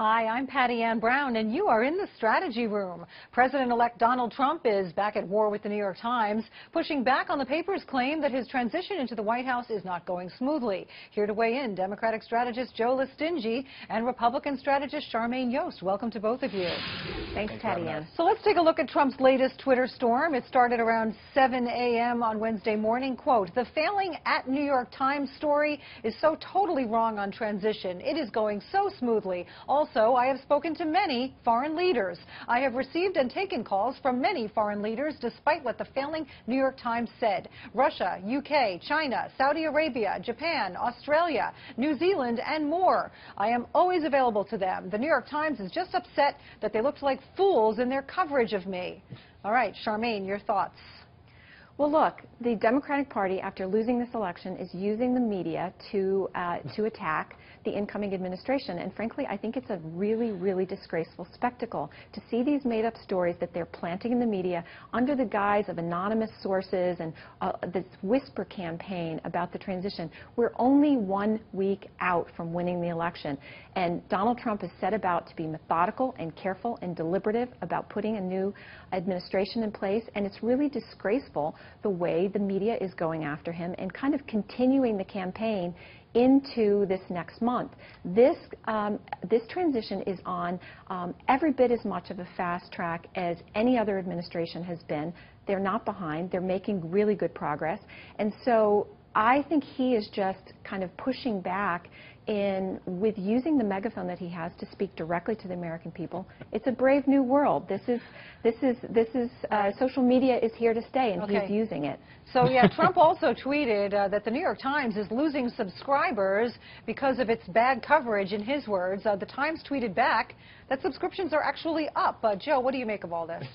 Hi, I'm Patty Ann Brown, and you are in the strategy room. President-elect Donald Trump is back at war with the New York Times, pushing back on the paper's claim that his transition into the White House is not going smoothly. Here to weigh in, Democratic strategist Joe Listingy and Republican strategist Charmaine Yoest. Welcome to both of you. Thanks, Patty Ann. So let's take a look at Trump's latest Twitter storm. It started around 7 a.m. on Wednesday morning. Quote, "The failing at New York Times story is so totally wrong on transition. It is going so smoothly. Also, I have spoken to many foreign leaders. I have received and taken calls from many foreign leaders despite what the failing New York Times said. Russia, UK, China, Saudi Arabia, Japan, Australia, New Zealand, and more. I am always available to them. The New York Times is just upset that they looked like fools in their coverage of me." All right, Charmaine, your thoughts? Well, look, the Democratic Party, after losing this election, is using the media to attack the incoming administration. And frankly, I think it's a really, really disgraceful spectacle to see these made-up stories that they're planting in the media under the guise of anonymous sources and this whisper campaign about the transition. We're only 1 week out from winning the election. And Donald Trump has set about to be methodical and careful and deliberative about putting a new administration in place. And it's really disgraceful the way the media is going after him and kind of continuing the campaign into this next month. This transition is on every bit as much of a fast track as any other administration has been. They're not behind. They're making really good progress. And so I think he is just kind of pushing back with using the megaphone that he has to speak directly to the American people. It's a brave new world. Social media is here to stay, and he's using it. So yeah, Trump also tweeted that the New York Times is losing subscribers because of its bad coverage, in his words. The Times tweeted back that subscriptions are actually up. Joe, what do you make of all this?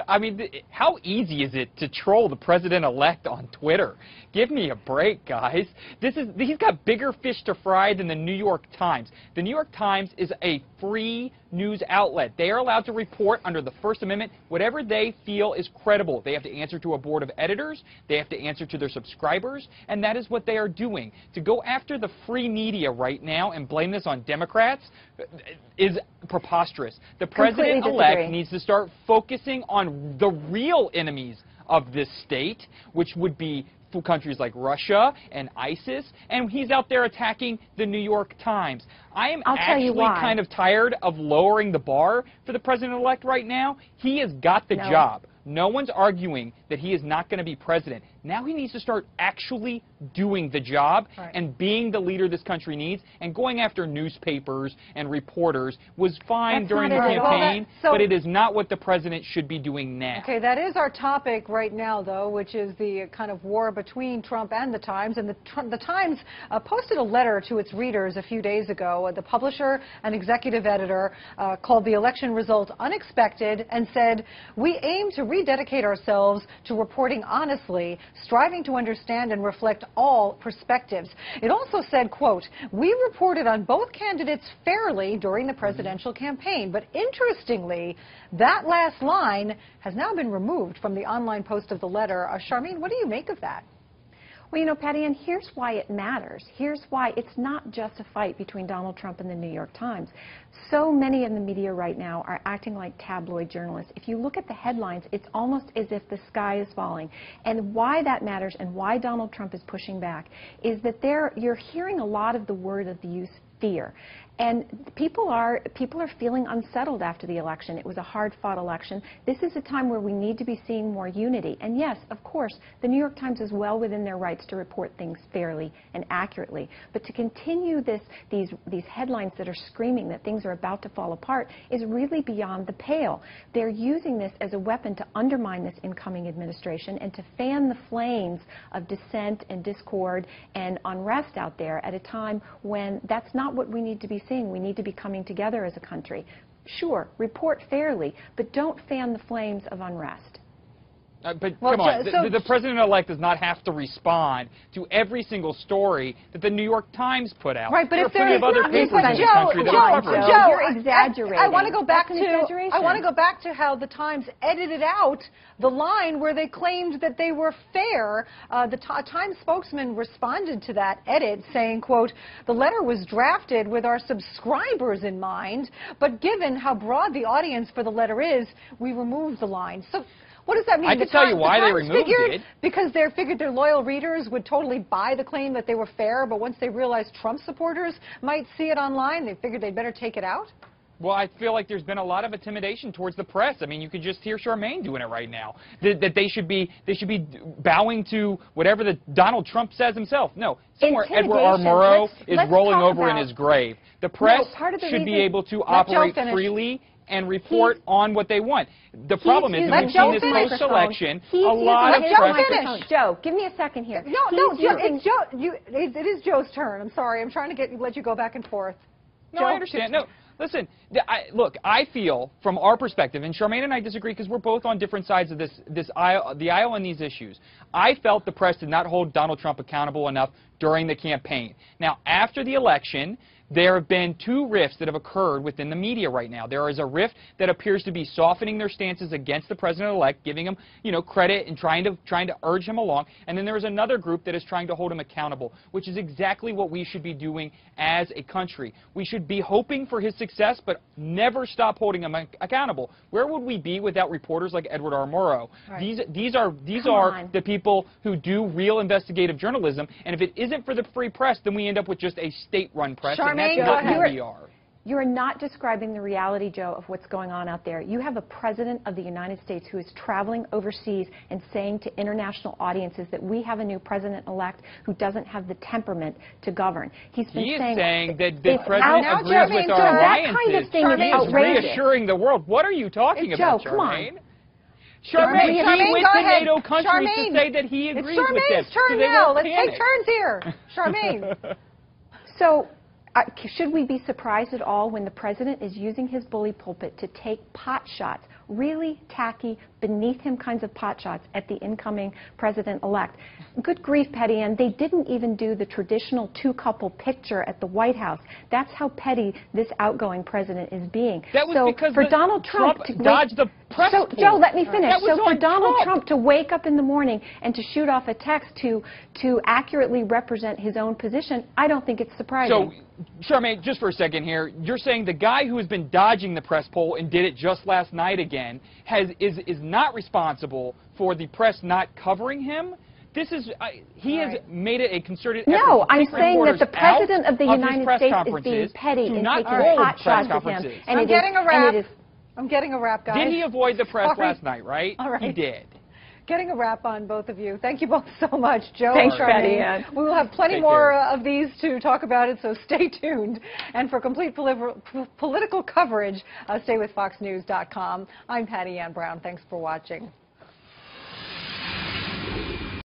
I mean, how easy is it to troll the president-elect on Twitter? Give me a break, guys. He's got bigger fish to fry than the New York Times. The New York Times is a free news outlet. They are allowed to report under the First Amendment whatever they feel is credible. They have to answer to a board of editors. They have to answer to their subscribers, and that is what they are doing. To go after the free media right now and blame this on Democrats is preposterous. The president-elect needs to start focusing on the real enemies of this state, which would be countries like Russia and ISIS, and he's out there attacking the New York Times. I am actually kind of tired of lowering the bar for the president-elect right now. He has got the job. No one's arguing that he is not going to be president. Now he needs to start actually doing the job and being the leader this country needs. And going after newspapers and reporters was fine during the campaign, but it is not what the president should be doing now. Okay, that is our topic right now, though, which is the kind of war between Trump and the Times. And the Times posted a letter to its readers a few days ago. The publisher and executive editor called the election result unexpected and said, "We aim to rededicate ourselves to reporting honestly, striving to understand and reflect all perspectives." It also said, quote, "We reported on both candidates fairly during the presidential campaign." But interestingly, that last line has now been removed from the online post of the letter. Charmaine, what do you make of that? Well, you know, Patty Ann, here's why it matters. Here's why it's not just a fight between Donald Trump and the New York Times. So many in the media right now are acting like tabloid journalists. If you look at the headlines, it's almost as if the sky is falling. And why that matters and why Donald Trump is pushing back is that you're hearing a lot of the word of the use fear. And people are feeling unsettled after the election. It was a hard-fought election. This is a time where we need to be seeing more unity. And yes, of course, the New York Times is well within their rights to report things fairly and accurately. But to continue these headlines that are screaming that things are about to fall apart is really beyond the pale. They're using this as a weapon to undermine this incoming administration and to fan the flames of dissent and discord and unrest out there at a time when that's not what we need to be seeing. We need to be coming together as a country. Sure, report fairly, but don't fan the flames of unrest. But Well, come on, so the president-elect does not have to respond to every single story that the New York Times put out. Right, but there if are plenty of other papers in the country that are covering it. Joe, you're exaggerating. I want to go back That's an exaggeration. I want to go back to how the Times edited out the line where they claimed that they were fair. The Times spokesman responded to that edit, saying, quote, "The letter was drafted with our subscribers in mind, but given how broad the audience for the letter is, we removed the line." So what does that mean? I can tell you why they removed it. Because they figured their loyal readers would totally buy the claim that they were fair, but once they realized Trump supporters might see it online, they figured they'd better take it out? Well, I feel like there's been a lot of intimidation towards the press. I mean, you could just hear Charmaine doing it right now. That they should be bowing to whatever the Donald Trump says himself. No, somewhere Edward R. Murrow is rolling over in his grave. The press should be able to operate freely and report on what they want. The problem is that we've seen this post-election, a lot of press... Joe, give me a second here. No, it's Joe. It is Joe's turn. I'm sorry. I'm trying to let you go back and forth. No, I understand. No, listen, look, I feel from our perspective, and Charmaine and I disagree because we're both on different sides of the aisle on these issues. I felt the press did not hold Donald Trump accountable enough during the campaign. Now, after the election, there have been two rifts that have occurred within the media right now. There is a rift that appears to be softening their stances against the president-elect, giving him, credit and trying to urge him along. And then there is another group that is trying to hold him accountable, which is exactly what we should be doing as a country. We should be hoping for his success, but never stop holding him accountable. Where would we be without reporters like Edward R. Murrow? Right. These are the people who do real investigative journalism. And if it isn't for the free press, then we end up with just a state-run press. You're not describing the reality, Joe, of what's going on out there. You have a president of the United States who is traveling overseas and saying to international audiences that we have a new president-elect who doesn't have the temperament to govern. He is saying that the president agrees with our alliances. That kind of thing is outrageous. Reassuring the world. What are you talking about, Joe, come on. Charmaine, he went to NATO countries to say that he agrees with them. It's Charmaine's turn now. Let's take turns here. Charmaine. So, should we be surprised at all when the president is using his bully pulpit to take pot shots, really tacky, beneath him kinds of pot shots at the incoming president-elect? Good grief, Petty Ann, they didn't even do the traditional two-couple picture at the White House. That's how petty this outgoing president is being. That was because for Donald Trump to dodged the press pool. Joe, let me finish. So for Donald Trump to wake up in the morning and to shoot off a text to accurately represent his own position, I don't think it's surprising. So, Charmaine, just for a second here, you're saying the guy who has been dodging the press poll and did it just last night again is not responsible for the press not covering him? He has made it a concerted effort. No, I'm saying that the president of the United States is being petty and taking pot shots at him. And I'm getting a wrap, guys. Did he avoid the press last night, right? All right. He did. Getting a wrap on both of you. Thank you both so much, Joe. Thanks, Betty Ann. We will have plenty more of these to talk about it, so stay tuned. And for complete political coverage, stay with FoxNews.com. I'm Patty Ann Brown. Thanks for watching.